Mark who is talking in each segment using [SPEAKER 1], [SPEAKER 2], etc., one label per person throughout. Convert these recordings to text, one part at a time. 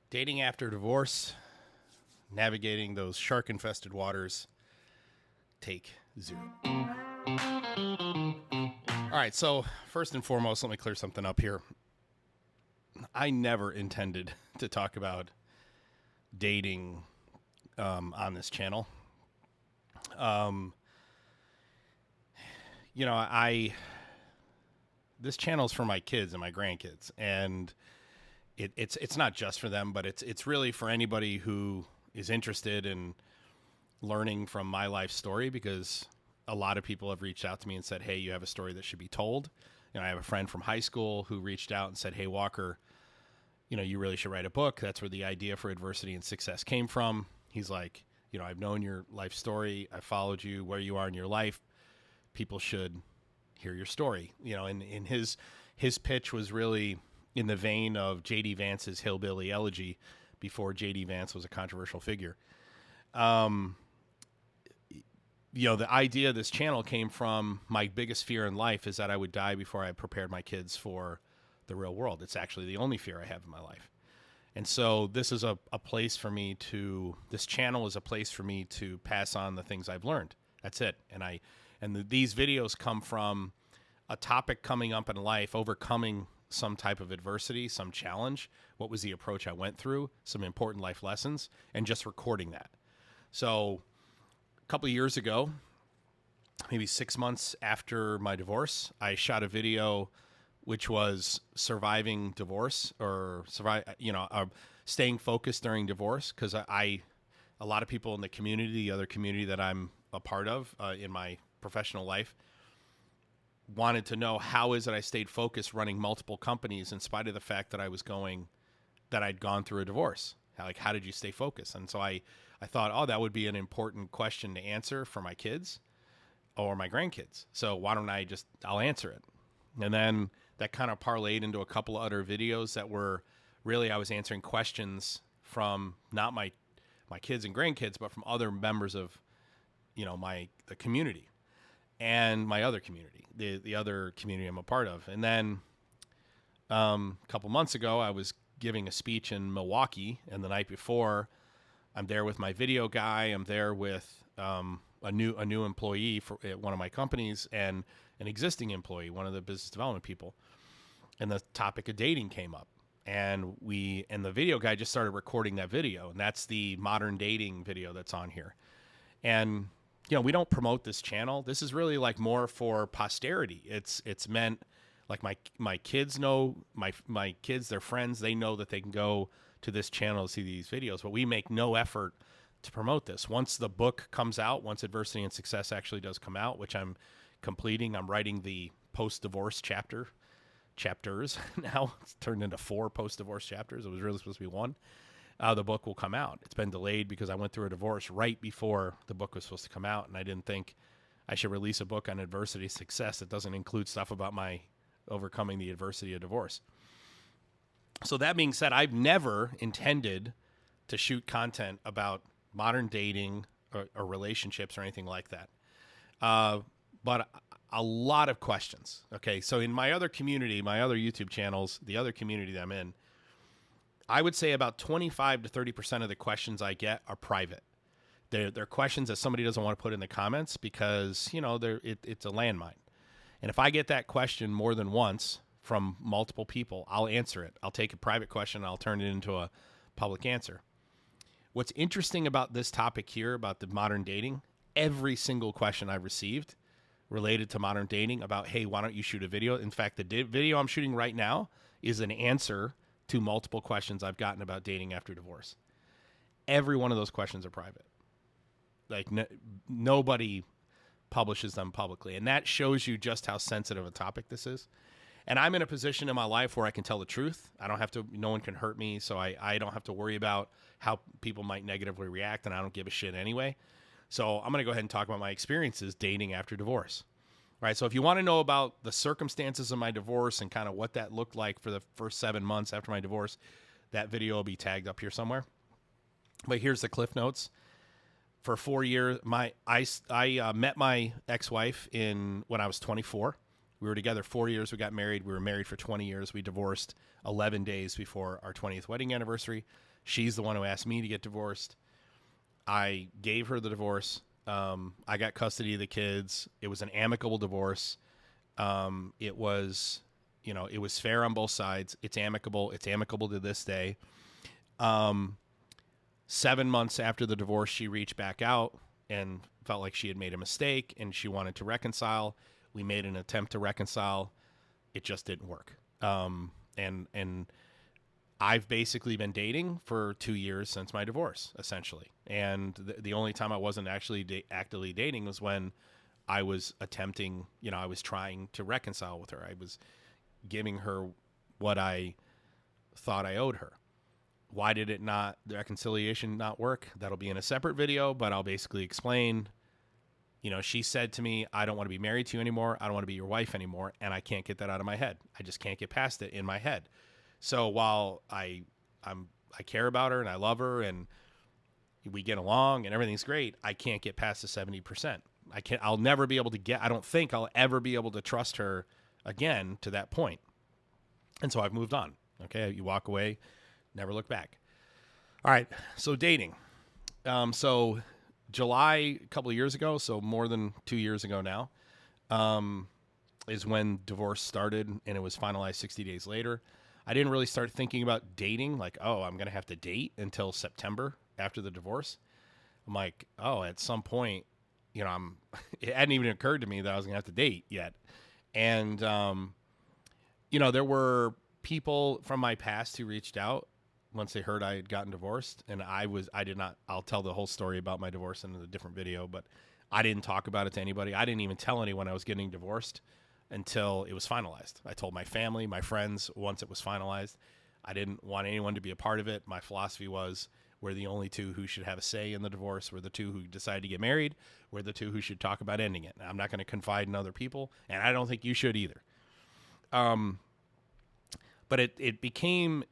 [SPEAKER 1] Dating after divorce, navigating those shark-infested waters, take 0. All right, so first and foremost, let me clear something up here. I never intended to talk about dating on this channel. This channel is for my kids and my grandkids, and it's not just for them, but it's really for anybody who is interested in learning from my life story, because a lot of people have reached out to me and said, hey, you have a story that should be told. I have a friend from high school who reached out and said, hey, Walker, you really should write a book. That's where the idea for Adversity and Success came from. He's like, I've known your life story. I followed you where you are in your life. People should hear your story. And his pitch was really in the vein of J.D. Vance's Hillbilly Elegy before J.D. Vance was a controversial figure. The idea of this channel came from my biggest fear in life is that I would die before I prepared my kids for the real world. It's actually the only fear I have in my life. And so this is a place for me this channel is a place for me to pass on the things I've learned. That's it. These videos come from a topic coming up in life, overcoming some type of adversity, some challenge. What was the approach I went through? Some important life lessons, and just recording that. So a couple of years ago, maybe 6 months after my divorce, I shot a video which was surviving divorce, or staying focused during divorce. Because a lot of people in the community, the other community that I'm a part of in my professional life, wanted to know how is it I stayed focused running multiple companies in spite of the fact that I'd gone through a divorce. How did you stay focused? And so I thought, that would be an important question to answer for my kids or my grandkids. So why don't I'll answer it. And then that kind of parlayed into a couple of other videos that were really, I was answering questions from not my kids and grandkids, but from other members of, the community and my other community, the other community I'm a part of. And then a couple months ago, I was giving a speech in Milwaukee, and the night before, I'm there with my video guy. I'm there with a new employee at one of my companies, and an existing employee, one of the business development people. And the topic of dating came up, and the video guy just started recording that video, and that's the modern dating video that's on here. And we don't promote this channel. This is really like more for posterity. It's meant like my kids know, my kids, their friends, they know that they can go to this channel to see these videos, but we make no effort to promote this. Once the book comes out, once Adversity and Success actually does come out, which I'm completing, I'm writing the post-divorce chapters now. It's turned into 4 post-divorce chapters. It was really supposed to be 1. The book will come out. It's been delayed because I went through a divorce right before the book was supposed to come out, and I didn't think I should release a book on adversity success that doesn't include stuff about my overcoming the adversity of divorce. So that being said, I've never intended to shoot content about modern dating or relationships or anything like that. But a lot of questions. Okay, so in my other community, my other YouTube channels, the other community that I'm in, I would say about 25 to 30% of the questions I get are private. They're questions that somebody doesn't want to put in the comments because, it's a landmine. And if I get that question more than once from multiple people, I'll answer it. I'll take a private question and I'll turn it into a public answer. What's interesting about this topic here, about the modern dating, every single question I've received related to modern dating about, hey, why don't you shoot a video? In fact, the video I'm shooting right now is an answer to multiple questions I've gotten about dating after divorce. Every one of those questions are private. Like nobody publishes them publicly. And that shows you just how sensitive a topic this is. And I'm in a position in my life where I can tell the truth. No one can hurt me. So I don't have to worry about how people might negatively react, and I don't give a shit anyway. So I'm going to go ahead and talk about my experiences dating after divorce. All right, so if you want to know about the circumstances of my divorce and kind of what that looked like for the first 7 months after my divorce, that video will be tagged up here somewhere. But here's the cliff notes. For 4 years, I met my ex-wife when I was 24. We were together 4 years. We got married. We were married for 20 years. We divorced 11 days before our 20th wedding anniversary. She's the one who asked me to get divorced. I gave her the divorce. I got custody of the kids. It was an amicable divorce. It was, it was fair on both sides. It's amicable. It's amicable to this day. 7 months after the divorce, she reached back out and felt like she had made a mistake and she wanted to reconcile. We made an attempt to reconcile. It just didn't work. And I've basically been dating for 2 years since my divorce, essentially. And the only time I wasn't actually actively dating was when I was attempting, I was trying to reconcile with her. I was giving her what I thought I owed her. Why did the reconciliation not work? That'll be in a separate video, but I'll basically explain. She said to me, I don't want to be married to you anymore. I don't want to be your wife anymore. And I can't get that out of my head. I just can't get past it in my head. So while I care about her and I love her and we get along and everything's great, I can't get past the 70%. I'll never be able to I don't think I'll ever be able to trust her again to that point. And so I've moved on. Okay. You walk away, never look back. All right. So dating. So July, a couple of years ago, so more than 2 years ago now, is when divorce started and it was finalized 60 days later. I didn't really start thinking about dating, like, oh, I'm going to have to date until September after the divorce. I'm like, oh, at some point, it hadn't even occurred to me that I was going to have to date yet. And, there were people from my past who reached out once they heard I had gotten divorced. And I'll tell the whole story about my divorce in a different video, but I didn't talk about it to anybody. I didn't even tell anyone I was getting divorced until it was finalized. I told my family, my friends, once it was finalized. I didn't want anyone to be a part of it. My philosophy was we're the only two who should have a say in the divorce. We're the two who decide to get married. We're the two who should talk about ending it. Now, I'm not going to confide in other people, and I don't think you should either. But it became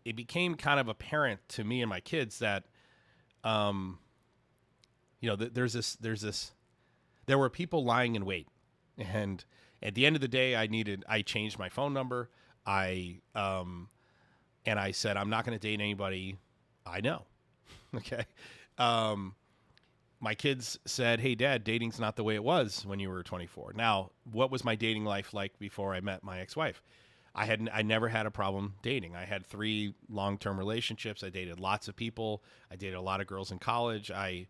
[SPEAKER 1] kind of apparent to me and my kids that, there were people lying in wait, and at the end of the day, I changed my phone number. And I said, I'm not going to date anybody I know. Okay. My kids said, hey, Dad, dating's not the way it was when you were 24. Now, what was my dating life like before I met my ex-wife? I never had a problem dating. I had 3 long-term relationships. I dated lots of people. I dated a lot of girls in college. I've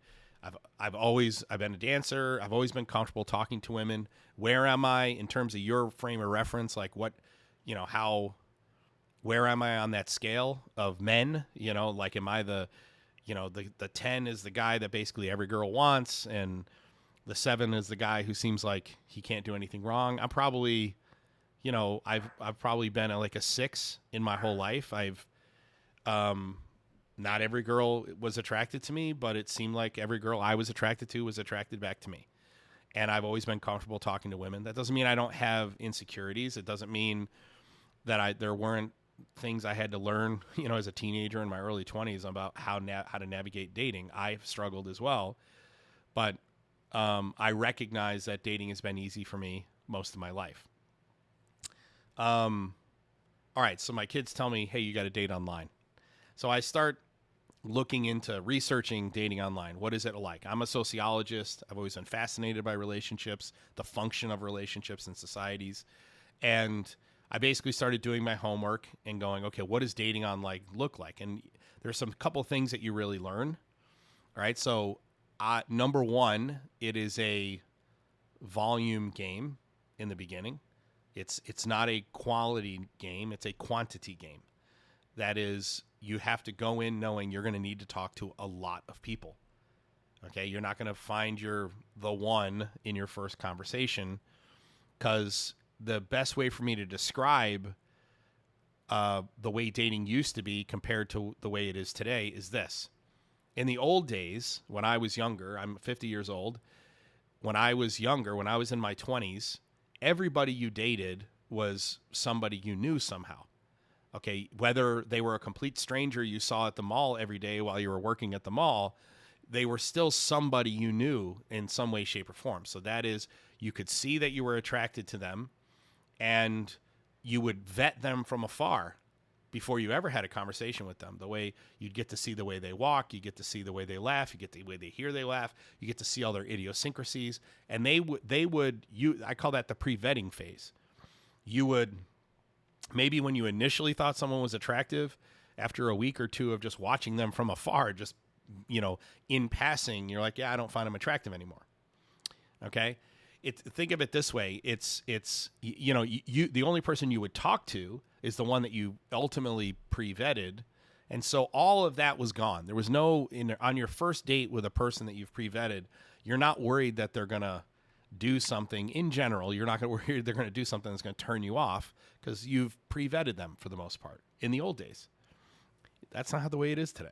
[SPEAKER 1] been a dancer. I've always been comfortable talking to women. Where am I in terms of your frame of reference? Like where am I on that scale of men? Like, am I the 10 is the guy that basically every girl wants, and the 7 is the guy who seems like he can't do anything wrong. I'm probably, I've probably been like a 6 in my whole life. Not every girl was attracted to me, but it seemed like every girl I was attracted to was attracted back to me. And I've always been comfortable talking to women. That doesn't mean I don't have insecurities. It doesn't mean that there weren't things I had to learn, as a teenager in my early 20s about how to navigate dating. I've struggled as well, but I recognize that dating has been easy for me most of my life. All right, so my kids tell me, hey, you got to date online. So I start looking into researching dating online. What is it like? I'm a sociologist. I've always been fascinated by relationships, the function of relationships in societies. And I basically started doing my homework and going, okay, what does dating online look like? And there's some couple things that you really learn. All right. So number one, it is a volume game in the beginning. It's not a quality game. It's a quantity game. That is, you have to go in knowing you're going to need to talk to a lot of people. Okay. You're not going to find the one in your first conversation, because the best way for me to describe the way dating used to be compared to the way it is today is this. In the old days, when I was younger, I'm 50 years old. When I was younger, when I was in my 20s, everybody you dated was somebody you knew somehow. Okay, whether they were a complete stranger you saw at the mall every day while you were working at the mall, they were still somebody you knew in some way, shape, or form. So that is, you could see that you were attracted to them, and you would vet them from afar before you ever had a conversation with them. The way you'd get to see the way they walk, you get to see the way they laugh, you get the way they hear they laugh, you get to see all their idiosyncrasies, and I call that the pre-vetting phase. You would, maybe when you initially thought someone was attractive, after a week or two of just watching them from afar, just, in passing, you're like, yeah, I don't find them attractive anymore. Okay. Think of it this way. It's the only person you would talk to is the one that you ultimately pre-vetted. And so all of that was gone. There was no, on your first date with a person that you've pre-vetted, you're not worried that they're going to do something in general. You're not going to worry they're going to do something that's going to turn you off because you've pre-vetted them for the most part. In the old days, that's not how the way it is today.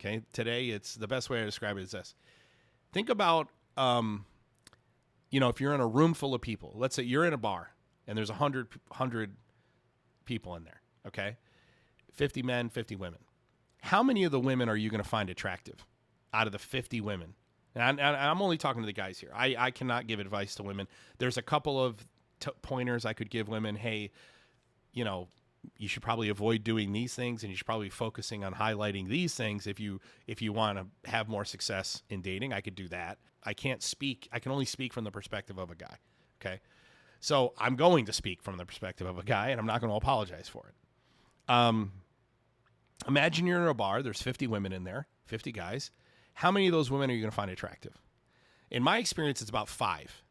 [SPEAKER 1] Okay. Today, it's the best way to describe it is this. Think about, if you're in a room full of people, let's say you're in a bar and there's 100 people in there, okay? 50 men, 50 women. How many of the women are you going to find attractive out of the 50 women? And I'm only talking to the guys here. I cannot give advice to women. There's a couple of pointers I could give women. Hey, you should probably avoid doing these things, and you should probably be focusing on highlighting these things if you want to have more success in dating. I could do that. I can only speak from the perspective of a guy. Okay. So I'm going to speak from the perspective of a guy, and I'm not going to apologize for it. Imagine you're in a bar. There's 50 women in there, 50 guys. How many of those women are you going to find attractive? In my experience, it's about 5,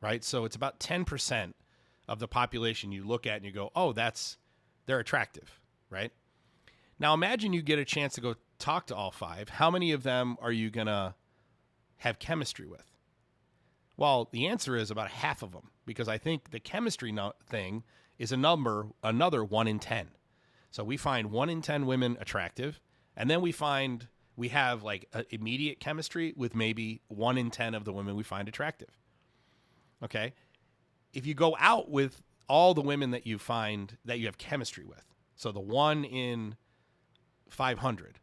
[SPEAKER 1] right? So it's about 10% of the population you look at and you go, oh, they're attractive, right? Now imagine you get a chance to go talk to all 5. How many of them are you going to have chemistry with? Well, the answer is about half of them, because I think the chemistry thing is another 1 in 10. So we find 1 in 10 women attractive, and then we have like immediate chemistry with maybe 1 in 10 of the women we find attractive. Okay? If you go out with all the women that you find that you have chemistry with, so the 1 in 500,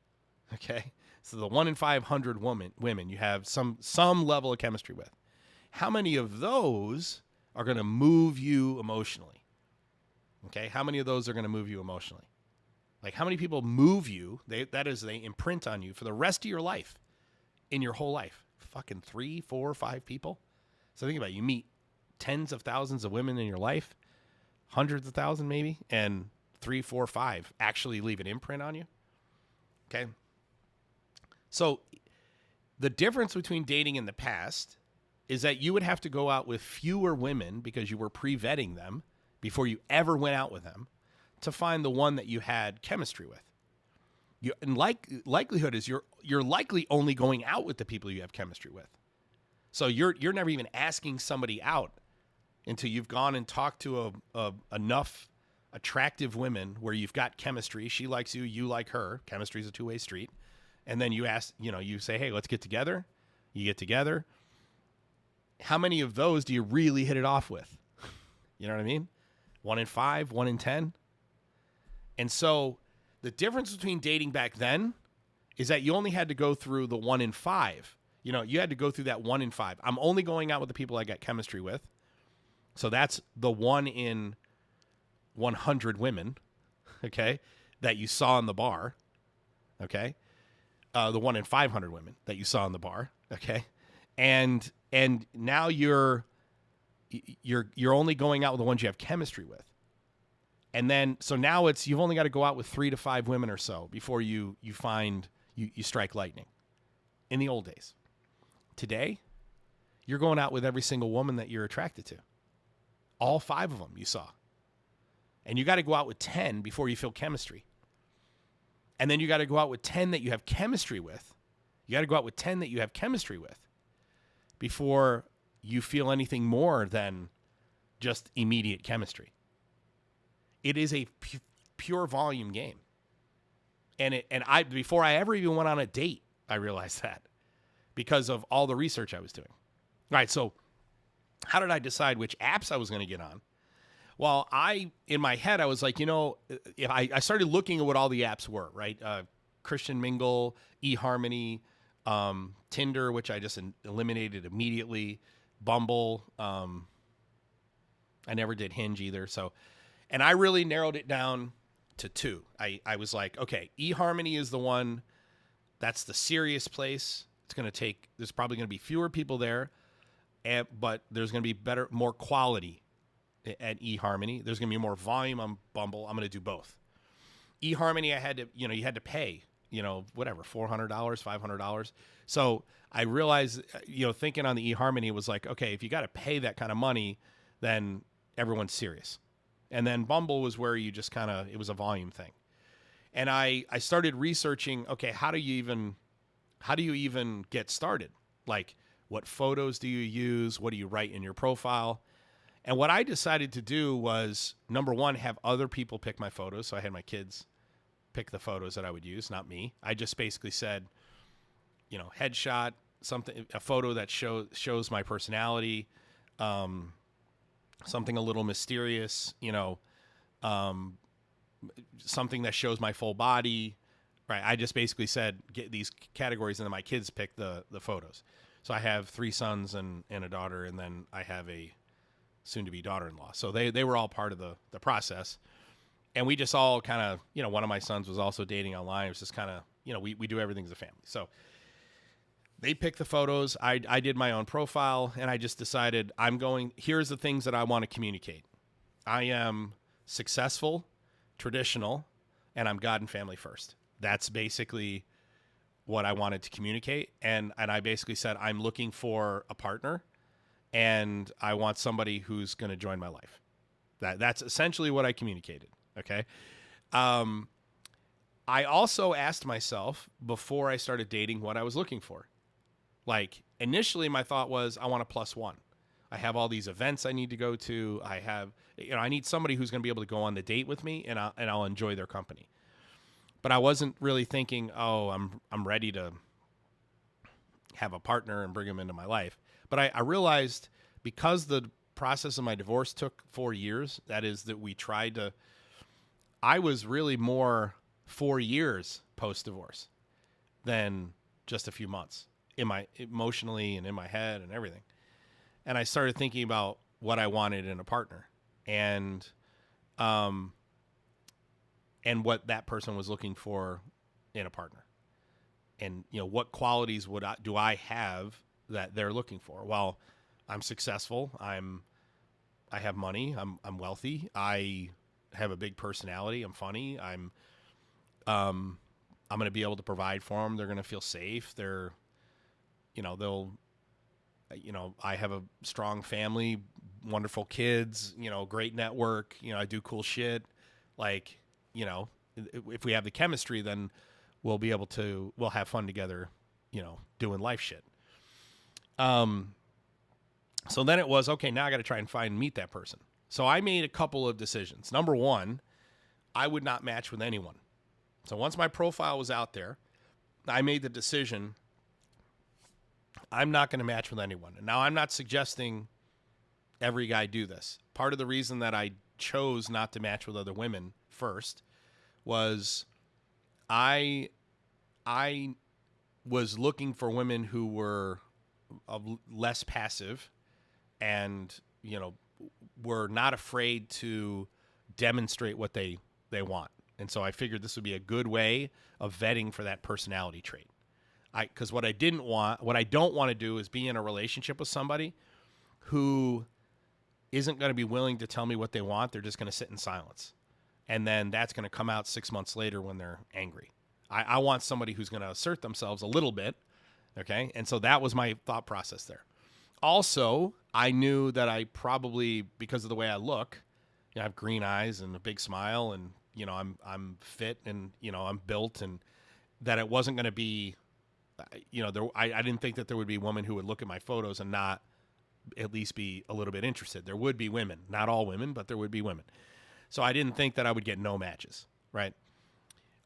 [SPEAKER 1] okay? So the 1 in 500 women you have some level of chemistry with. How many of those are going to move you emotionally? Okay, how many of those are going to move you emotionally? Like, how many people move you? They imprint on you for the rest of your life, in your whole life. Fucking 3, 4, 5 people. So think about it. You meet tens of thousands of women in your life, hundreds of thousands maybe, and 3, 4, 5 actually leave an imprint on you. Okay. So the difference between dating in the past is that you would have to go out with fewer women because you were pre-vetting them before you ever went out with them to find the one that you had chemistry with. Likelihood is you're likely only going out with the people you have chemistry with. So you're never even asking somebody out until you've gone and talked to enough attractive women where you've got chemistry. She likes you, you like her. Chemistry is a two-way street. And then you say, hey, let's get together. You get together. How many of those do you really hit it off with? You know what I mean? 1 in 5, 1 in 10. And so the difference between dating back then is that you only had to go through the 1 in 5. You had to go through that 1 in 5. I'm only going out with the people I got chemistry with. So that's the 1 in 100 women, okay, that you saw in the bar, okay? The 1 in 500 women that you saw in the bar, okay? And now you're only going out with the ones you have chemistry with. And then, so now you've only got to go out with 3 to 5 women or so before you strike lightning. In the old days. Today, you're going out with every single woman that you're attracted to. All 5 of them you saw. And you got to go out with 10 before you feel chemistry. And then you got to go out with 10 that you have chemistry with. You got to go out with 10 that you have chemistry with before you feel anything more than just immediate chemistry. It is a pure volume game. And before I ever even went on a date, I realized that because of all the research I was doing. All right, so how did I decide which apps I was going to get on? Well, in my head, I was like, if I started looking at what all the apps were, right? Christian Mingle, eHarmony, Tinder, which I just eliminated immediately, Bumble, I never did Hinge either. So, and I really narrowed it down to two. I was like, okay, eHarmony is the one. That's the serious place. It's going to take, there's probably going to be fewer people there, but there's going to be more quality at eHarmony. There's going to be more volume on Bumble. I'm going to do both. eHarmony, I had to, you had to pay, whatever, $400, $500. So I realized, thinking on the eHarmony was like, okay, if you got to pay that kind of money, then everyone's serious. And then Bumble was where you just it was a volume thing. And I started researching, okay, how do you even get started? Like, what photos do you use? What do you write in your profile? And what I decided to do was, number one, have other people pick my photos. So I had my kids pick the photos that I would use, not me. I just basically said, headshot, a photo that shows my personality, something a little mysterious, something that shows my full body, right? I just basically said, get these categories, and then my kids pick the photos. So I have 3 sons and a daughter, and then I have a soon-to-be daughter-in-law. So they were all part of the process. And we just all kind of, one of my sons was also dating online. It was just kind of, we do everything as a family. So they picked the photos. I did my own profile, and I just decided here's the things that I want to communicate. I am successful, traditional, and I'm God and family first. That's basically what I wanted to communicate. And I basically said, I'm looking for a partner, and I want somebody who's going to join my life. That's essentially what I communicated. Okay. I also asked myself before I started dating what I was looking for. Like, initially my thought was, I want a +1. I have all these events I need to go to. I need somebody who's going to be able to go on the date with me, and I'll enjoy their company. But I wasn't really thinking, oh, I'm ready to have a partner and bring him into my life. But I realized, because the process of my divorce took 4 years, that we tried to, I was really more 4 years post-divorce than just a few months, emotionally and in my head and everything. And I started thinking about what I wanted in a partner, and what that person was looking for in a partner, and what qualities do I have that they're looking for. Well, I'm successful. I have money. I'm wealthy. I have a big personality. I'm funny. I'm going to be able to provide for them. They're going to feel safe. I have a strong family, wonderful kids, great network. I do cool shit. Like, if we have the chemistry, then we'll have fun together, doing life shit. So then it was, okay, now I got to try and meet that person. So I made a couple of decisions. Number one, I would not match with anyone. So once my profile was out there, I made the decision, I'm not going to match with anyone. And now I'm not suggesting every guy do this. Part of the reason that I chose not to match with other women first was I was looking for women who were less passive and, were not afraid to demonstrate what they want. And so I figured this would be a good way of vetting for that personality trait. Because what I don't want to do is be in a relationship with somebody who isn't going to be willing to tell me what they want. They're just going to sit in silence. And then that's going to come out 6 months later when they're angry. I want somebody who's going to assert themselves a little bit. Okay. And so that was my thought process there. Also, I knew that I probably, because of the way I look, I have green eyes and a big smile, and, I'm fit, and, I'm built, and that it wasn't going to be, I didn't think that there would be women who would look at my photos and not at least be a little bit interested. There would be women, not all women, but there would be women. So I didn't think that I would get no matches, right?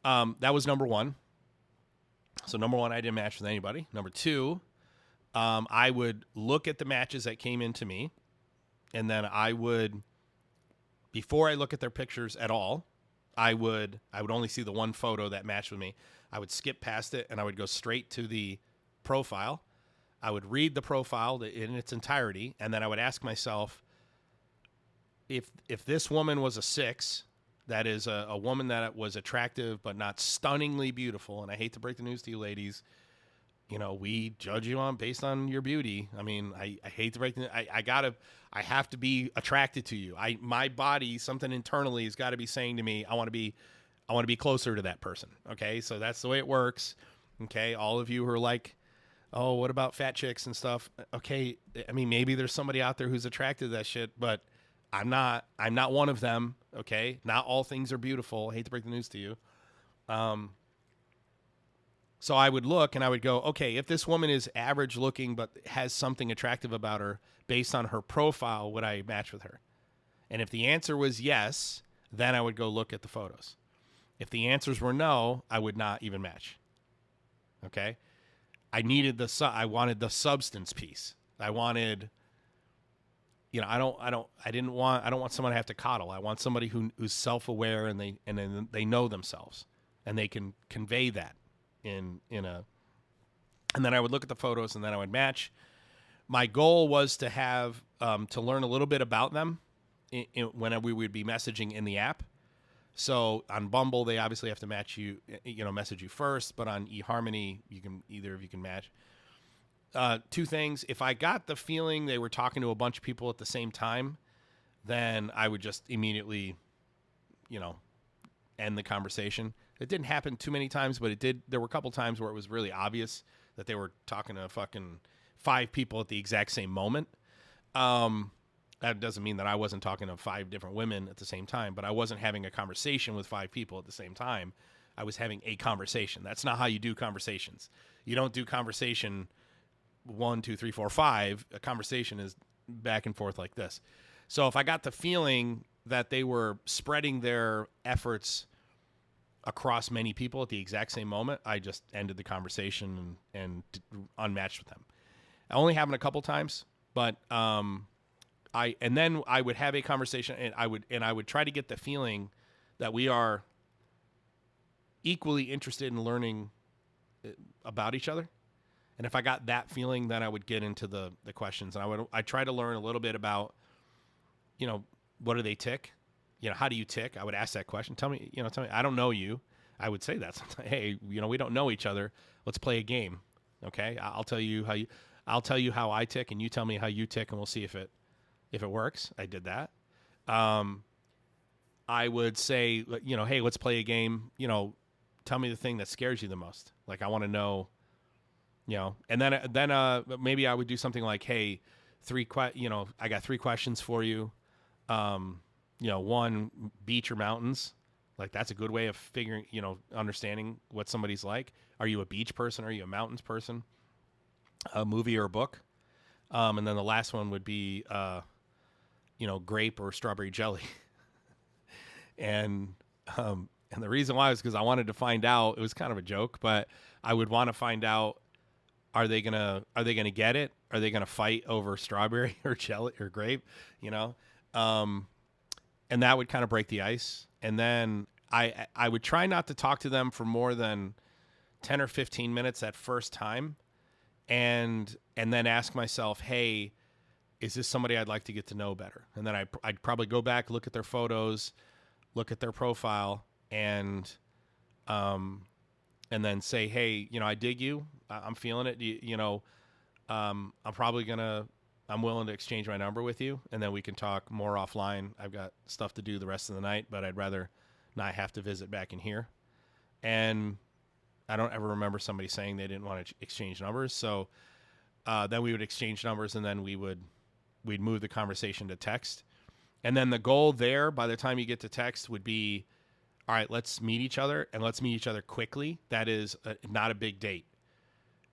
[SPEAKER 1] That was number one. So number one, I didn't match with anybody. Number two, I would look at the matches that came into me, and then I would, before I look at their pictures at all, I would only see the one photo that matched with me. I would skip past it, and I would go straight to the profile. I would read the profile in its entirety, and then I would ask myself, if this woman was a 6, that is a woman that was attractive but not stunningly beautiful, and I hate to break the news to you ladies, we judge you on based on your beauty. I mean, I hate to break the I have to be attracted to you. My body, something internally has got to be saying to me, I want to be closer to that person. Okay? So that's the way it works. Okay? All of you who are like, "Oh, what about fat chicks and stuff?" Okay, I mean, maybe there's somebody out there who's attracted to that shit, but I'm not one of them. Okay? Not all things are beautiful. I hate to break the news to you. So I would look and I would go, okay, if this woman is average looking but has something attractive about her based on her profile, would I match with her? And if the answer was yes, then I would go look at the photos. If the answers were no, I would not even match. Okay? I wanted the substance piece. I wanted, I don't want someone to have to coddle. I want somebody who's self-aware and they know themselves and they can convey that. And then I would look at the photos and then I would match. My goal was to have to learn a little bit about them when we would be messaging in the app. So on Bumble, they obviously have to message you first, but on eHarmony, either of you can match. 2 things. If I got the feeling they were talking to a bunch of people at the same time, then I would just immediately, end the conversation. It didn't happen too many times, but it did. There were a couple times where it was really obvious that they were talking to fucking 5 people at the exact same moment. That doesn't mean that I wasn't talking to 5 different women at the same time, but I wasn't having a conversation with 5 people at the same time. I was having a conversation. That's not how you do conversations. You don't do conversation 1, 2, 3, 4, 5. A conversation is back and forth like this. So if I got the feeling that they were spreading their efforts across many people at the exact same moment, I just ended the conversation and unmatched with them. It only happened a couple times, but then I would have a conversation and I would try to get the feeling that we are equally interested in learning about each other. And if I got that feeling, then I would get into the questions, and I try to learn a little bit about, what do they tick? How do you tick? I would ask that question. Tell me, I don't know you. I would say that sometimes. Hey, we don't know each other. Let's play a game. Okay. I'll tell you how I tick and you tell me how you tick, and we'll see if it works. I did that. I would say, hey, let's play a game. Tell me the thing that scares you the most. Like, I want to know, and then maybe I would do something like, hey, I got 3 questions for you. 1, beach or mountains. Like, that's a good way of figuring, understanding what somebody's like. Are you a beach person? Are you a mountains person? A movie or a book? And then the last one would be, grape or strawberry jelly. And the reason why is because I wanted to find out, it was kind of a joke, but I would want to find out, are they gonna get it? Are they gonna fight over strawberry or jelly or grape? And that would kind of break the ice. And then I would try not to talk to them for more than 10 or 15 minutes that first time. And then ask myself, hey, is this somebody I'd like to get to know better? And then I'd probably go back, look at their photos, look at their profile, and then say, hey, I dig you. I'm feeling it. I'm willing to exchange my number with you, and then we can talk more offline. I've got stuff to do the rest of the night, but I'd rather not have to visit back in here. And I don't ever remember somebody saying they didn't want to exchange numbers. So then we would exchange numbers, and then we'd move the conversation to text. And then the goal there, by the time you get to text, would be, all right, let's meet each other, and let's meet each other quickly. That is not a big date.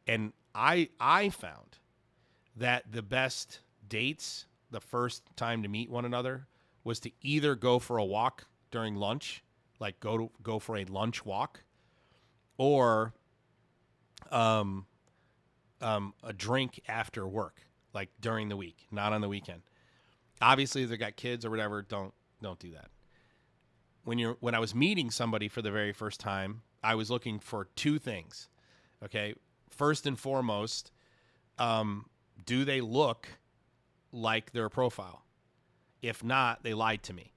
[SPEAKER 1] And I found that the best dates, the first time to meet one another, was to either go for a walk during lunch, like go for a lunch walk, or a drink after work, like during the week, not on the weekend. Obviously, if they got kids or whatever, don't do that. When I was meeting somebody for the very first time, I was looking for 2 things. Okay, first and foremost, do they look like their profile? If not, they lied to me.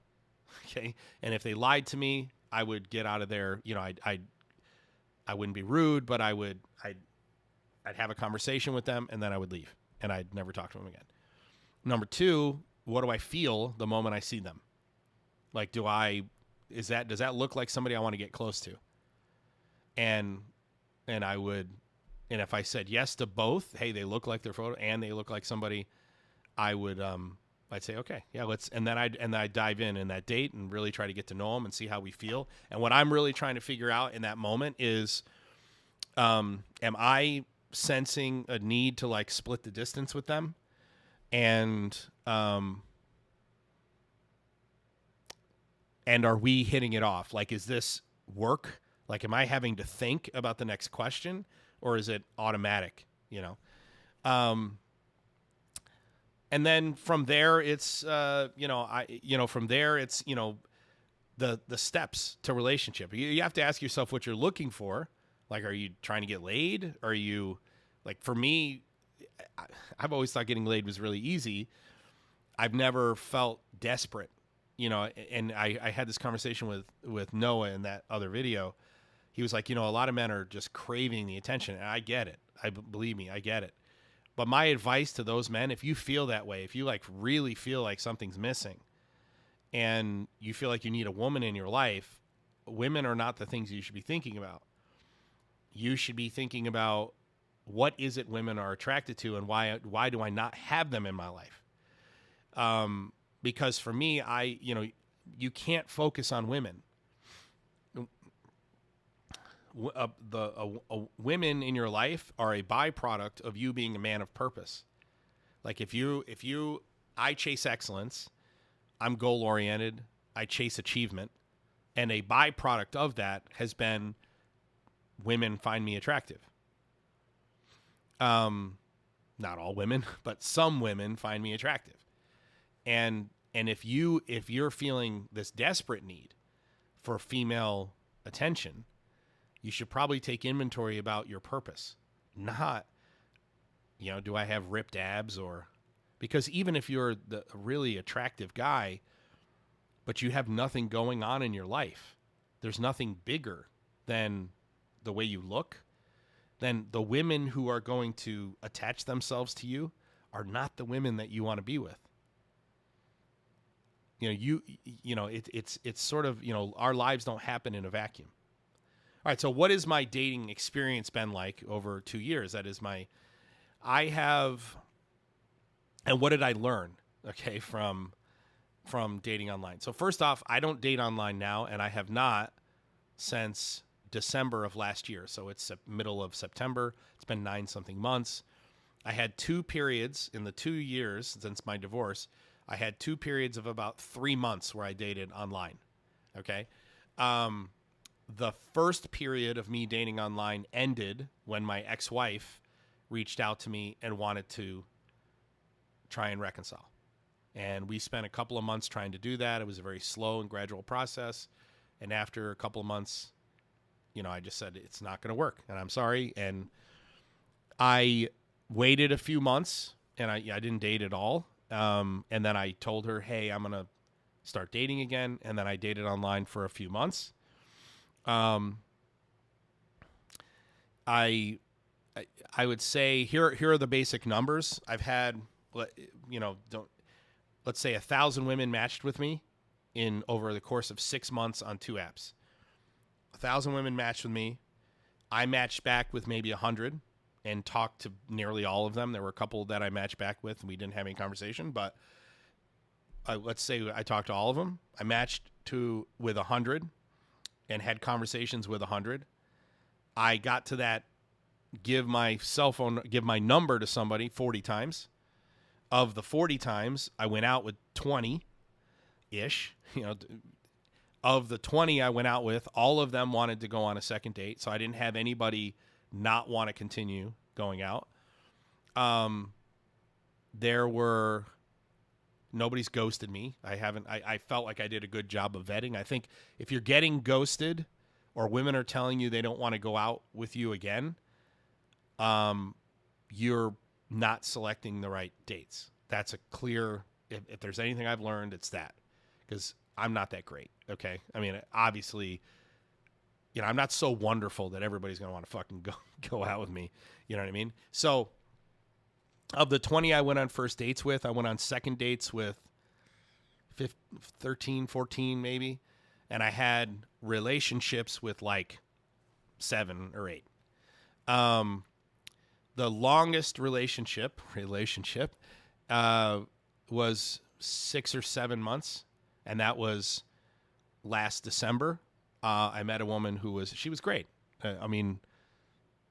[SPEAKER 1] Okay. And if they lied to me, I would get out of there. You know, I wouldn't be rude, but I'd have a conversation with them and then I would leave and I'd never talk to them again. Number two, what do I feel the moment I see them? Like, does that look like somebody I want to get close to? And if I said yes to both, hey, they look like their photo and they look like somebody, I'd say, okay, yeah, and then I'd dive in that date and really try to get to know them and see how we feel. And what I'm really trying to figure out in that moment is, am I sensing a need to like split the distance with them? And are we hitting it off? Like, is this work? Like, am I having to think about the next question or is it automatic, you know? And then from there, it's, from there, it's, the steps to relationship. You have to ask yourself what you're looking for. Like, are you trying to get laid? Are you, like, for me, I've always thought getting laid was really easy. I've never felt desperate, and I had this conversation with Noah in that other video. He was like, a lot of men are just craving the attention. And I get it. Believe me, I get it. But my advice to those men, if you feel that way, if you like really feel like something's missing and you feel like you need a woman in your life, women are not the things you should be thinking about. You should be thinking about what is it women are attracted to and why do I not have them in my life? Because for me, you can't focus on women. Women in your life are a byproduct of you being a man of purpose. Like I chase excellence, I'm goal oriented, I chase achievement, and a byproduct of that has been women find me attractive. Not all women, but some women find me attractive. And if you're feeling this desperate need for female attention, you should probably take inventory about your purpose. Not, do I have ripped abs because even if you're a really attractive guy, but you have nothing going on in your life, there's nothing bigger than the way you look, then the women who are going to attach themselves to you are not the women that you want to be with. It's sort of, our lives don't happen in a vacuum. All right, so what has my dating experience been like over 2 years? And what did I learn, okay, from dating online? So first off, I don't date online now, and I have not since December of last year. So it's middle of September. It's been 9-something months. I had 2 periods in the 2 years since my divorce. I had 2 periods of about 3 months where I dated online, okay? The first period of me dating online ended when my ex-wife reached out to me and wanted to try and reconcile. And we spent a couple of months trying to do that. It was a very slow and gradual process. And after a couple of months, I just said, it's not going to work. And I'm sorry. And I waited a few months and I didn't date at all. And then I told her, hey, I'm going to start dating again. And then I dated online for a few months. I would say here are the basic numbers. I've had, let's say 1,000 women matched with me in over the course of 6 months on 2 apps. 1,000 women matched with me. I matched back with maybe 100 and talked to nearly all of them. There were a couple that I matched back with and we didn't have any conversation, but let's say I talked to all of them. I matched with 100 and had conversations with 100. I got to that give my number to somebody 40 times. Of the 40 times, I went out with 20-ish. Of the 20 I went out with, all of them wanted to go on a second date, so I didn't have anybody not want to continue going out. Nobody's ghosted me. I felt like I did a good job of vetting. I think if you're getting ghosted or women are telling you they don't want to go out with you again, you're not selecting the right dates. That's a clear if there's anything I've learned, it's that, because I'm not that great. Okay. I mean, obviously, I'm not so wonderful that everybody's going to want to fucking go out with me. You know what I mean? So of the 20 I went on first dates with, I went on second dates with 13, 14 maybe. And I had relationships with like 7 or 8. The longest relationship was 6 or 7 months. And that was last December. I met a woman she was great. I mean,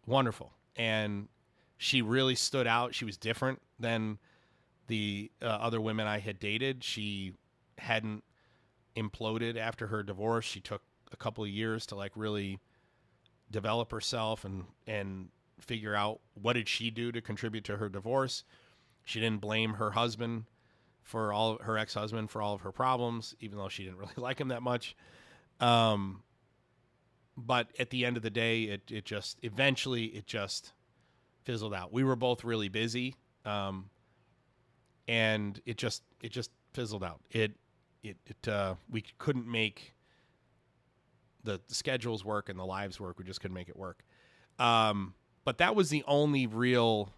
[SPEAKER 1] wonderful. And she really stood out. She was different than the other women I had dated. She hadn't imploded after her divorce. She took a couple of years to like really develop herself and figure out what did she do to contribute to her divorce. She didn't blame her husband her ex-husband for all of her problems, even though she didn't really like him that much. But at the end of the day, it just fizzled out. We were both really busy. And it just fizzled out. We couldn't make the schedules work and the lives work. We just couldn't make it work. But that was the only real,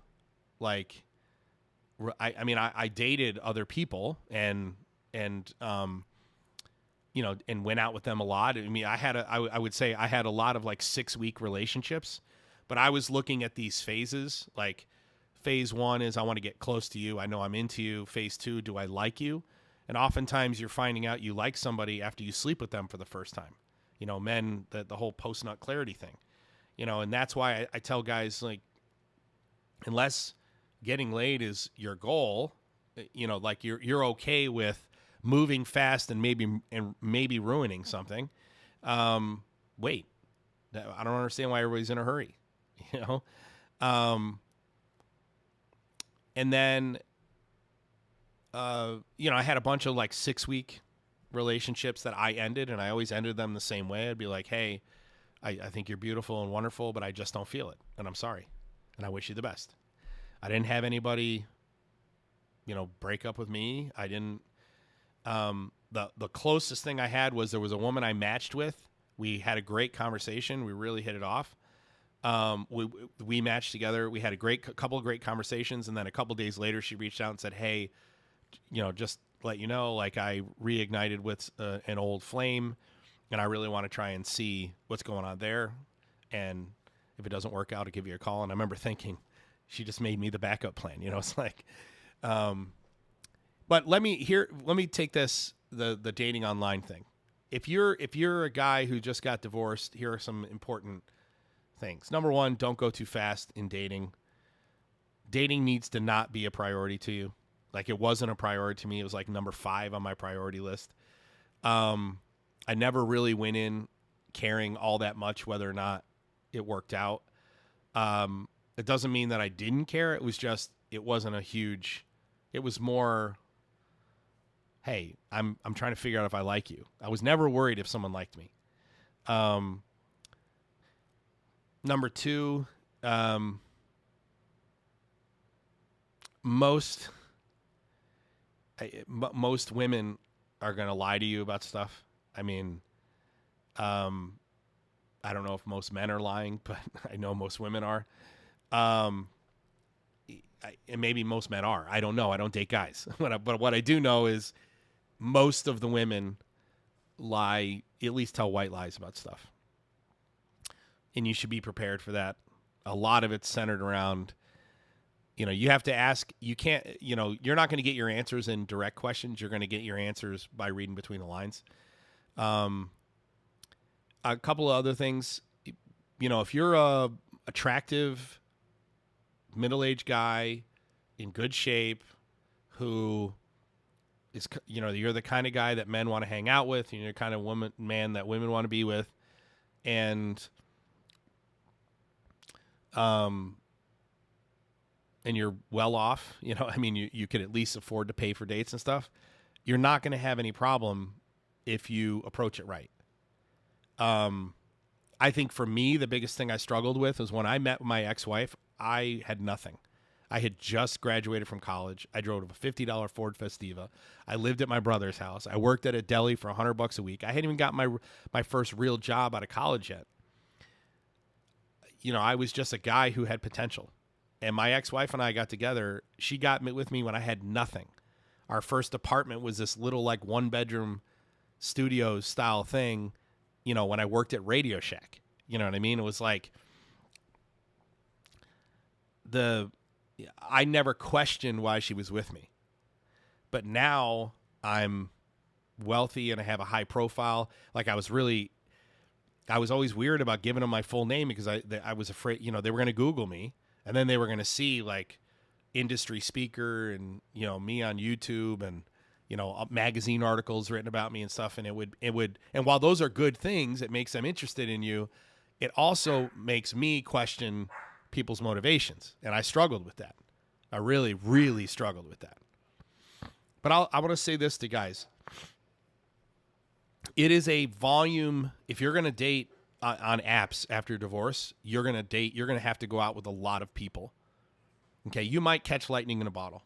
[SPEAKER 1] like, I dated other people and and went out with them a lot. I mean, I would say I had a lot of like 6-week relationships, but I was looking at these phases. Like, phase 1 is I want to get close to you. I know I'm into you. Phase 2, do I like you? And oftentimes you're finding out you like somebody after you sleep with them for the first time. Men, the whole post-nut clarity thing. And that's why I tell guys, like, unless getting laid is your goal, like you're okay with moving fast and maybe ruining something. Wait, I don't understand why everybody's in a hurry, and then, I had a bunch of like 6-week relationships that I ended, and I always ended them the same way. I'd be like, hey, I think you're beautiful and wonderful, but I just don't feel it. And I'm sorry. And I wish you the best. I didn't have anybody, break up with me. I didn't, the closest thing I had was there was a woman I matched with. We had a great conversation. We really hit it off. We matched together. We had a couple of great conversations. And then a couple of days later, she reached out and said, hey, just let you know, like, I reignited with an old flame, and I really want to try and see what's going on there. And if it doesn't work out, I'll give you a call. And I remember thinking, she just made me the backup plan. It's like, but let me take this, the dating online thing. If you're a guy who just got divorced, here are some important things. Number 1, don't go too fast in dating. Dating needs to not be a priority to you. Like, it wasn't a priority to me. It was like number 5 on my priority list. I never really went in caring all that much whether or not it worked out. It doesn't mean that I didn't care. It was just, it wasn't a huge, it was more, hey, I'm trying to figure out if I like you. I was never worried if someone liked me. Number 2, most women are going to lie to you about stuff. I mean, I don't know if most men are lying, but I know most women are. And maybe most men are. I don't know. I don't date guys. But what I do know is most of the women lie, at least tell white lies about stuff. And you should be prepared for that. A lot of it's centered around, you have to ask. You can't, you're not going to get your answers in direct questions. You're going to get your answers by reading between the lines. A couple of other things, if you're a attractive middle-aged guy in good shape who is, you're the kind of guy that men want to hang out with, and you're the kind of man that women want to be with, and you're well off, you could at least afford to pay for dates and stuff, you're not going to have any problem if you approach it right. I think for me, the biggest thing I struggled with is when I met my ex-wife, I had nothing. I had just graduated from college. I drove a $50 Ford Festiva. I lived at my brother's house. I worked at a deli for $100 a week. I hadn't even got my first real job out of college yet. You know, I was just a guy who had potential. And my ex-wife and I got together. She got with me when I had nothing. Our first apartment was this little like one-bedroom studio style thing, you know, when I worked at Radio Shack. You know what I mean? It was like I never questioned why she was with me. But now I'm wealthy and I have a high profile. Like I was always weird about giving them my full name because I was afraid, you know, they were going to Google me and then they were going to see like industry speaker and, you know, me on YouTube and, you know, magazine articles written about me and stuff. And it would, and while those are good things, it makes them interested in you. It also makes me question people's motivations. And I struggled with that. I really, really struggled with that. But I want to say this to guys. It is a volume. If you're going to date on apps after divorce, you're going to have to go out with a lot of people. Okay. You might catch lightning in a bottle,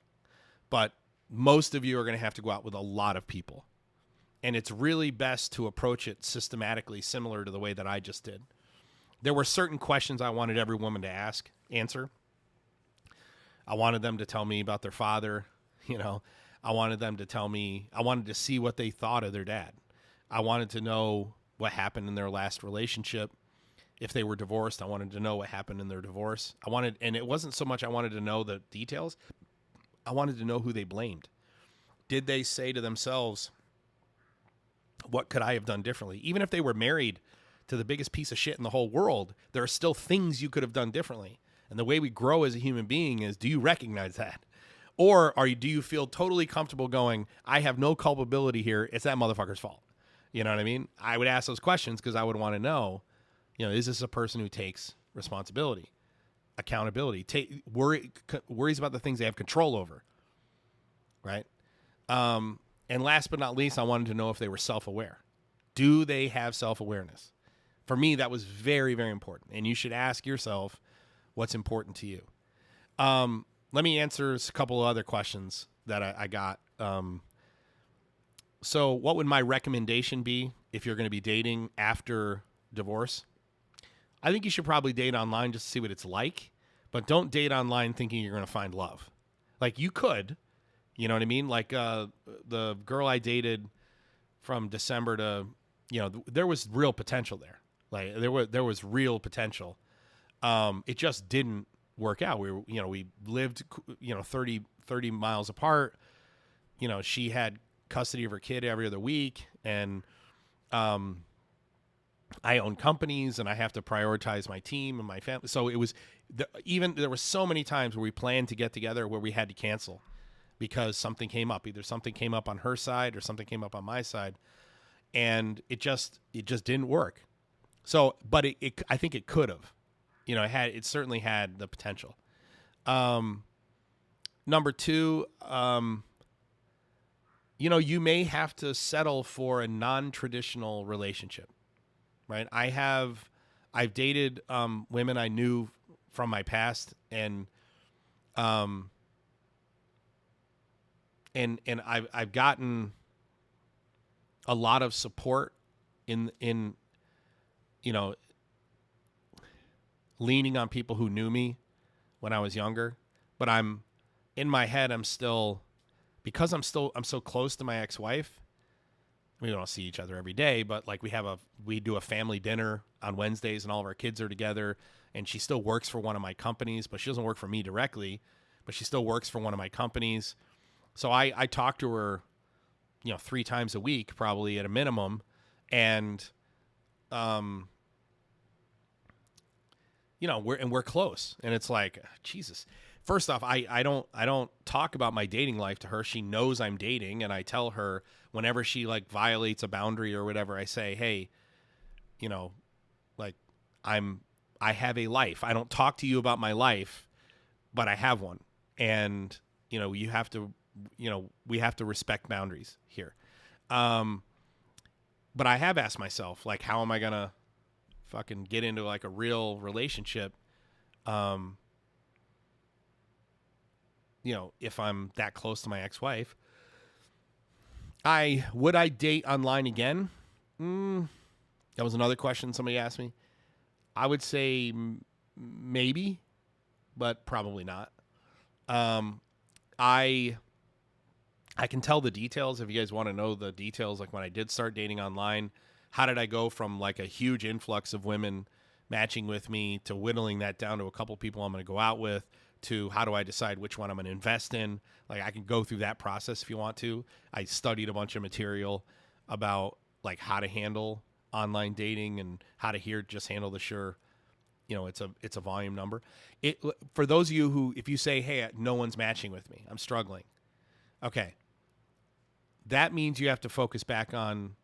[SPEAKER 1] but most of you are going to have to go out with a lot of people. And it's really best to approach it systematically, similar to the way that I just did. There were certain questions I wanted every woman to answer. I wanted them to tell me about their father. You know, I wanted them to tell me, I wanted to see what they thought of their dad. I wanted to know what happened in their last relationship. If they were divorced, I wanted to know what happened in their divorce. And it wasn't so much I wanted to know the details. I wanted to know who they blamed. Did they say to themselves, what could I have done differently? Even if they were married to the biggest piece of shit in the whole world, there are still things you could have done differently. And the way we grow as a human being is, do you recognize that? Or do you feel totally comfortable going, I have no culpability here. It's that motherfucker's fault. You know what I mean? I would ask those questions because I would want to know, you know, is this a person who takes responsibility, accountability, worries about the things they have control over, right? And last but not least, I wanted to know if they were self-aware. Do they have self-awareness? For me, that was very, very important. And you should ask yourself what's important to you. Let me answer a couple of other questions that I got. So what would my recommendation be if you're going to be dating after divorce? I think you should probably date online just to see what it's like, but don't date online thinking you're going to find love. Like you could, you know what I mean? Like the girl I dated from December to, you know, there was real potential there. Like there was real potential. It just didn't work out. We lived, 30 miles apart. You know, she had custody of her kid every other week, and I own companies and I have to prioritize my team and my family. So it was there were so many times where we planned to get together where we had to cancel because something came up. Either something came up on her side or something came up on my side, and it just didn't work. So, but I think it could have, you know, it certainly had the potential. Number two, you know, you may have to settle for a non-traditional relationship, right? I've dated women I knew from my past, and I've gotten a lot of support in you know, leaning on people who knew me when I was younger, but in my head, I'm so close to my ex-wife. We don't see each other every day, but like we do a family dinner on Wednesdays and all of our kids are together, and she still works for one of my companies, but she doesn't work for me directly, but she still works for one of my companies. So I talk to her, you know, 3 times a week, probably at a minimum. And, you know, we're close, and it's like, Jesus. First off, I don't talk about my dating life to her. She knows I'm dating, and I tell her whenever she like violates a boundary or whatever, I say, hey, you know, like I have a life. I don't talk to you about my life, but I have one. And, you know, we have to respect boundaries here. But I have asked myself, like, how am I going to fucking get into like a real relationship? if I'm that close to my ex-wife, would I date online again? That was another question somebody asked me. I would say maybe, but probably not. I can tell the details if you guys want to know the details. Like when I did start dating online, how did I go from like a huge influx of women matching with me to whittling that down to a couple people I'm going to go out with, to how do I decide which one I'm going to invest in? Like I can go through that process if you want to. I studied a bunch of material about like how to handle online dating and how to just handle the sure, it's a volume number. For those of you who, if you say, hey, no one's matching with me, I'm struggling. Okay. That means you have to focus back on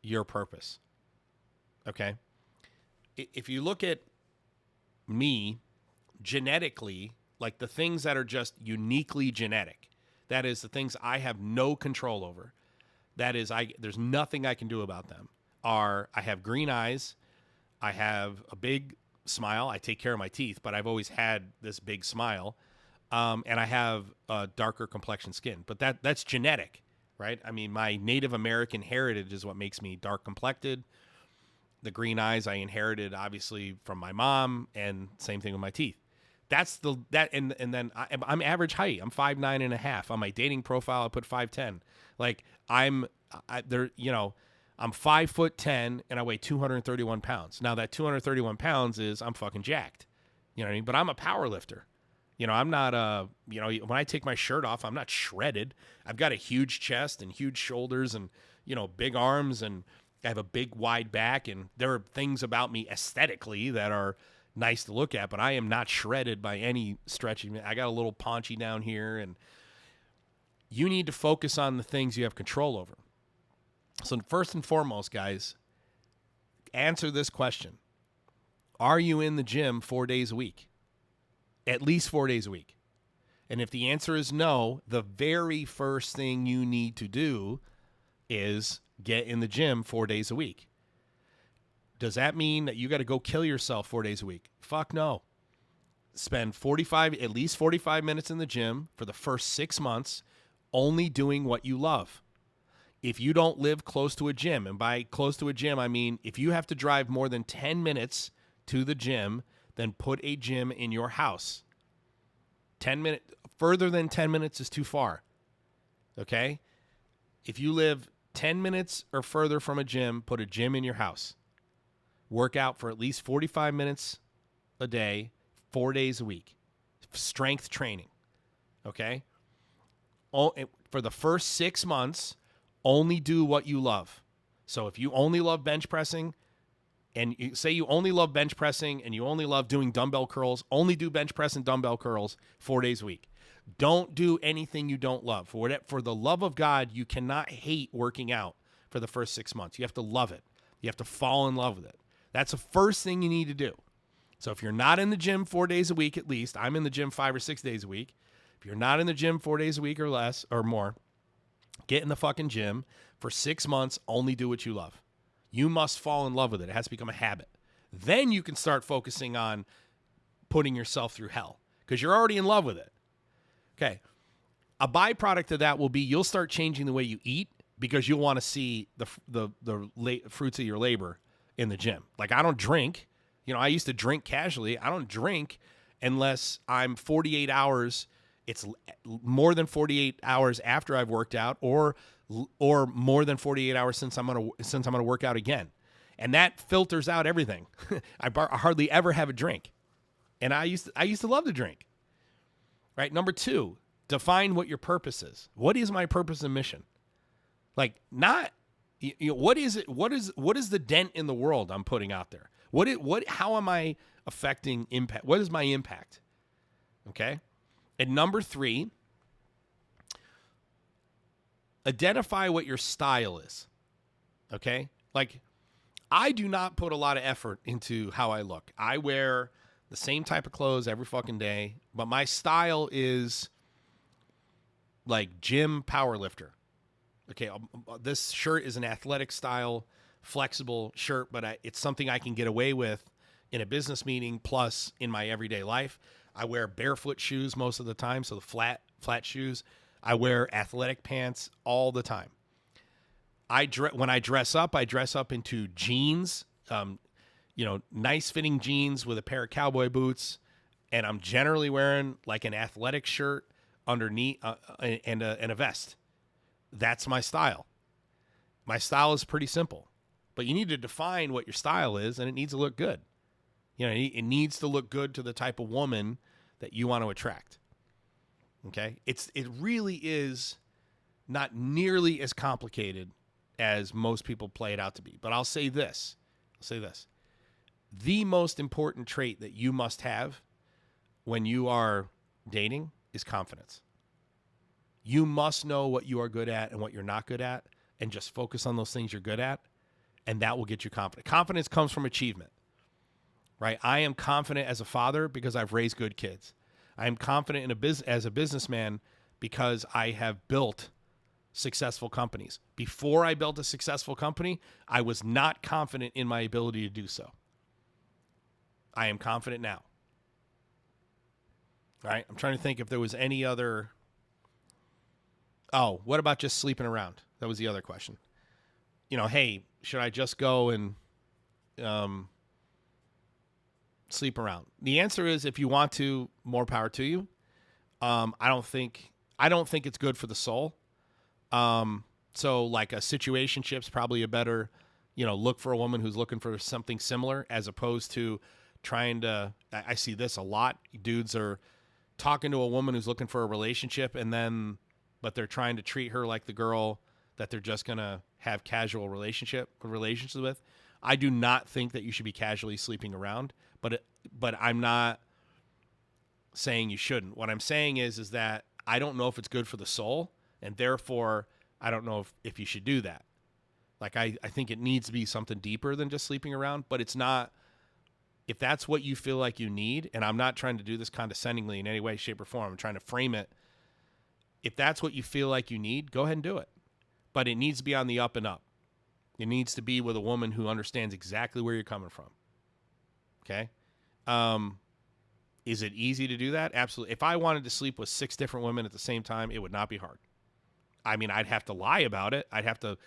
[SPEAKER 1] your purpose. Okay. If you look at me genetically, like the things that are just uniquely genetic, that is the things I have no control over. That is, there's nothing I can do about them. I have green eyes. I have a big smile. I take care of my teeth, but I've always had this big smile. And I have a darker complexion skin, but that's genetic, right? I mean, my Native American heritage is what makes me dark complected. The green eyes I inherited obviously from my mom, and same thing with my teeth. And then I'm average height. I'm 5'9.5". On my dating profile, I put 5'10". Like I'm 5'10" and I weigh 231 pounds. Now that 231 pounds is, I'm fucking jacked. You know what I mean? But I'm a power lifter. I'm not when I take my shirt off, I'm not shredded. I've got a huge chest and huge shoulders and, big arms, and I have a big wide back, and there are things about me aesthetically that are nice to look at, but I am not shredded by any stretching. I got a little paunchy down here, and you need to focus on the things you have control over. So first and foremost, guys, answer this question. Are you in the gym 4 days a week? At least 4 days a week. And if the answer is no, the very first thing you need to do is get in the gym 4 days a week. Does that mean that you got to go kill yourself 4 days a week? Fuck no. Spend at least 45 minutes in the gym for the first 6 months, only doing what you love. If you don't live close to a gym, and by close to a gym, I mean if you have to drive more than 10 minutes to the gym, then put a gym in your house. Further than 10 minutes is too far. Okay? If you live 10 minutes or further from a gym, put a gym in your house. Work out for at least 45 minutes a day, 4 days a week. Strength training. Okay? For the first 6 months, only do what you love. So if you only love bench pressing, and you say you only love bench pressing and you only love doing dumbbell curls, only do bench press and dumbbell curls 4 days a week. Don't do anything you don't love. For the love of God, you cannot hate working out for the first 6 months. You have to love it. You have to fall in love with it. That's the first thing you need to do. So if you're not in the gym 4 days a week, at least, I'm in the gym 5 or 6 days a week. If you're not in the gym 4 days a week or less or more, get in the fucking gym for 6 months, only do what you love. You must fall in love with it. It has to become a habit. Then you can start focusing on putting yourself through hell because you're already in love with it. Okay. A byproduct of that will be you'll start changing the way you eat because you'll want to see the fruits of your labor in the gym. Like I don't drink. I used to drink casually. I don't drink unless I'm 48 hours. It's more than 48 hours after I've worked out, or more than 48 hours since I'm gonna work out again, and that filters out everything. I hardly ever have a drink, and I used to love to drink. Right. Number 2, define what your purpose is. What is my purpose and mission? Like not, what is it? What is the dent in the world I'm putting out there? How am I affecting impact? What is my impact? Okay. And number 3, identify what your style is. Okay? Like, I do not put a lot of effort into how I look. I wear the same type of clothes every fucking day, but my style is like gym power lifter. Okay, this shirt is an athletic style, flexible shirt, but it's something I can get away with in a business meeting plus in my everyday life. I wear barefoot shoes most of the time, so the flat shoes. I wear athletic pants all the time. When I dress up into jeans, nice fitting jeans with a pair of cowboy boots, and I'm generally wearing like an athletic shirt underneath and a vest. That's my style. My style is pretty simple, but you need to define what your style is, and it needs to look good. It needs to look good to the type of woman that you want to attract. Okay? It really is not nearly as complicated as most people play it out to be. But I'll say this. The most important trait that you must have when you are dating is confidence. You must know what you are good at and what you're not good at, and just focus on those things you're good at, and that will get you confident. Confidence comes from achievement, right? I am confident as a father because I've raised good kids. I am confident as a businessman because I have built successful companies. Before I built a successful company, I was not confident in my ability to do so. I am confident now. All right, I'm trying to think if there was any other. Oh, what about just sleeping around? That was the other question. Hey, should I just go and sleep around? The answer is, if you want to, more power to you. I don't think it's good for the soul. So like a situationship's probably a better, look for a woman who's looking for something similar, as opposed to trying to. I see this a lot. Dudes are talking to a woman who's looking for a relationship, but they're trying to treat her like the girl that they're just gonna have casual relations with. I do not think that you should be casually sleeping around, but I'm not saying you shouldn't. What I'm saying is that I don't know if it's good for the soul, and therefore I don't know if you should do that. Like I think it needs to be something deeper than just sleeping around, but it's not. If that's what you feel like you need, and I'm not trying to do this condescendingly in any way, shape, or form, I'm trying to frame it. If that's what you feel like you need, go ahead and do it. But it needs to be on the up and up. It needs to be with a woman who understands exactly where you're coming from. Okay? Is it easy to do that? Absolutely. If I wanted to sleep with 6 different women at the same time, it would not be hard. I mean, I'd have to lie about it. I'd have to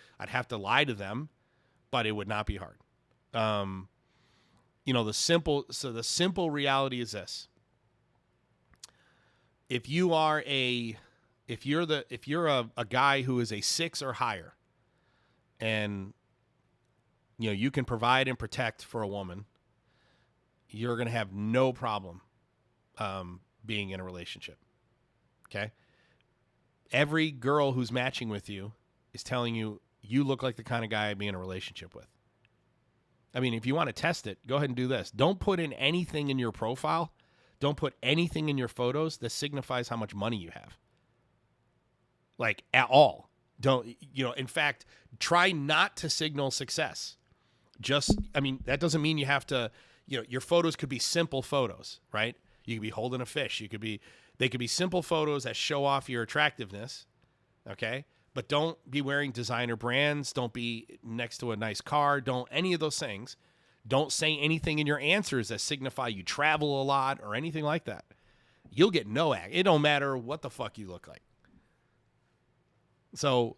[SPEAKER 1] lie to them, but it would not be hard. The simple reality is this. If you're a guy who is a 6 or higher, and you can provide and protect for a woman, you're going to have no problem being in a relationship. Okay? Every girl who's matching with you is telling you look like the kind of guy I'd be in a relationship with. I mean, if you want to test it, go ahead and do this. Don't put in anything in your profile. Don't put anything in your photos that signifies how much money you have. Like, at all. In fact, try not to signal success. That doesn't mean you have to, your photos could be simple photos, right? You could be holding a fish. They could be simple photos that show off your attractiveness, okay? But don't be wearing designer brands. Don't be next to a nice car. Don't any of those things. Don't say anything in your answers that signify you travel a lot or anything like that. You'll get no act. It don't matter what the fuck you look like. So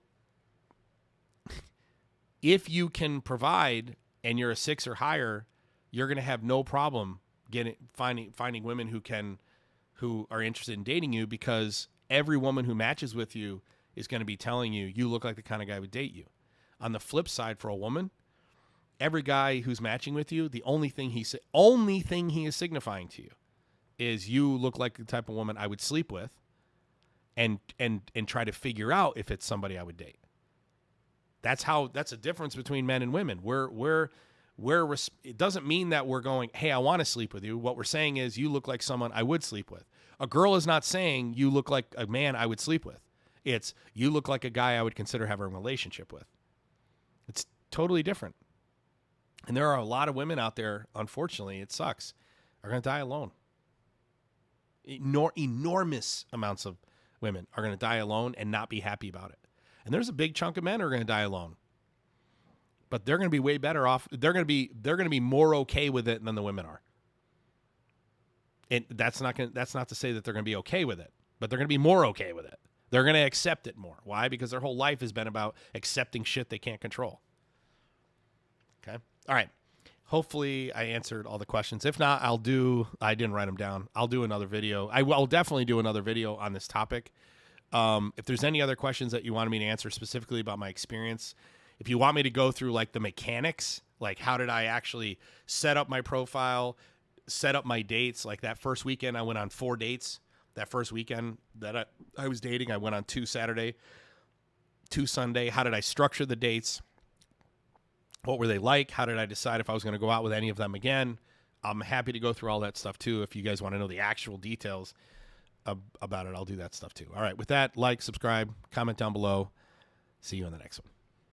[SPEAKER 1] if you can provide and you're a 6 or higher, you're going to have no problem finding women who are interested in dating you, because every woman who matches with you is going to be telling you look like the kind of guy who would date you. On the flip side, for a woman, every guy who's matching with you, the only thing he is signifying to you is you look like the type of woman I would sleep with, and try to figure out if it's somebody I would date. That's a difference between men and women. It doesn't mean that we're going, hey, I want to sleep with you. What we're saying is you look like someone I would sleep with. A girl is not saying you look like a man I would sleep with. It's you look like a guy I would consider having a relationship with. It's totally different. And there are a lot of women out there, unfortunately, it sucks, are going to die alone. Enormous amounts of women are going to die alone and not be happy about it. And there's a big chunk of men who are going to die alone. But they're going to be way better off. They're going to be more okay with it than the women are. And that's not to say that they're going to be okay with it, but they're going to be more okay with it. They're going to accept it more. Why? Because their whole life has been about accepting shit they can't control. Okay. All right. Hopefully I answered all the questions. If not, I didn't write them down. I'll do another video. I'll definitely do another video on this topic. If there's any other questions that you wanted me to answer specifically about my experience, if you want me to go through like the mechanics, like how did I actually set up my profile, set up my dates, like that first weekend I went on 4 dates. That first weekend that I was dating, I went on 2 Saturday, 2 Sunday. How did I structure the dates? What were they like? How did I decide if I was going to go out with any of them again? I'm happy to go through all that stuff too. If you guys want to know the actual details about it, I'll do that stuff too. All right. With that, like, subscribe, comment down below. See you in the next one.